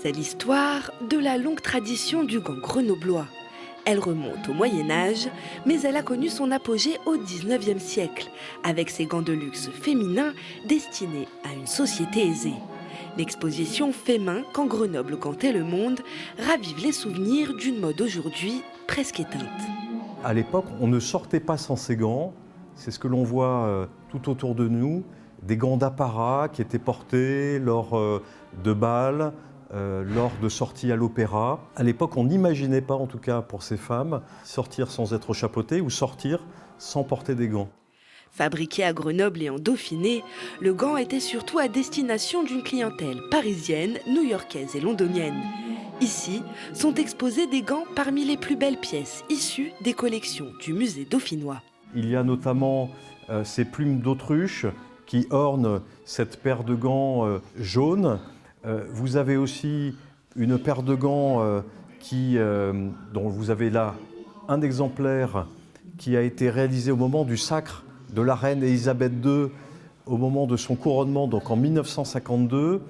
C'est l'histoire de la longue tradition du gant grenoblois. Elle remonte au Moyen-Âge, mais elle a connu son apogée au XIXe siècle, avec ses gants de luxe féminins destinés à une société aisée. L'exposition Fait main quand Grenoble gantait le monde ravive les souvenirs d'une mode aujourd'hui presque éteinte. À l'époque, on ne sortait pas sans ces gants. C'est ce que l'on voit tout autour de nous. Des gants d'apparat qui étaient portés lors de bals, lors de sorties à l'opéra. À l'époque, on n'imaginait pas, en tout cas pour ces femmes, sortir sans être chapeautées ou sortir sans porter des gants. Fabriqué à Grenoble et en Dauphiné, le gant était surtout à destination d'une clientèle parisienne, new-yorkaise et londonienne. Ici sont exposés des gants parmi les plus belles pièces issues des collections du musée dauphinois. Il y a notamment ces plumes d'autruche qui ornent cette paire de gants jaunes. Vous avez aussi une paire de gants dont vous avez là un exemplaire qui a été réalisé au moment du sacre de la reine Élisabeth II au moment de son couronnement, donc en 1952.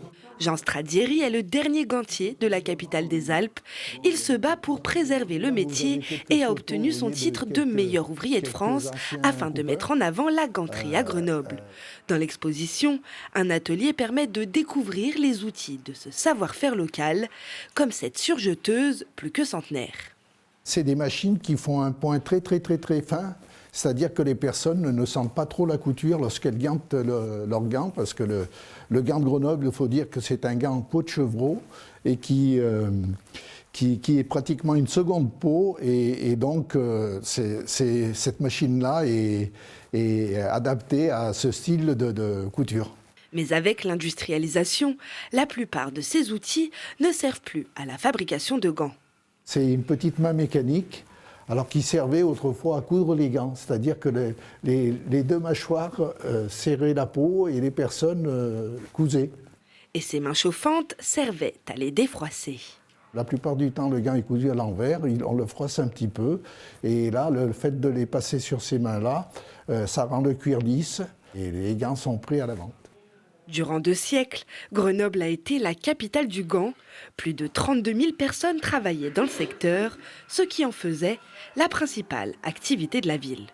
Jean Stradieri est le dernier gantier de la capitale des Alpes. Il se bat pour préserver le métier et a obtenu son titre de meilleur ouvrier de France afin de mettre en avant la ganterie à Grenoble. Dans l'exposition, un atelier permet de découvrir les outils de ce savoir-faire local, comme cette surjeteuse plus que centenaire. C'est des machines qui font un point très fin. C'est-à-dire que les personnes ne sentent pas trop la couture lorsqu'elles gantent leur gant, parce que le gant de Grenoble, il faut dire que c'est un gant en peau de chevreau et qui est pratiquement une seconde peau. Et donc, cette machine-là est adaptée à ce style de couture. Mais avec l'industrialisation, la plupart de ces outils ne servent plus à la fabrication de gants. C'est une petite main mécanique. Alors qui servait autrefois à coudre les gants, c'est-à-dire que les deux mâchoires serraient la peau et les personnes cousaient. Et ces mains chauffantes servaient à les défroisser. La plupart du temps, le gant est cousu à l'envers, on le froisse un petit peu, et là, le fait de les passer sur ces mains-là, ça rend le cuir lisse, et les gants sont prêts à la vente. Durant 2 siècles, Grenoble a été la capitale du gant. Plus de 32 000 personnes travaillaient dans le secteur, ce qui en faisait la principale activité de la ville.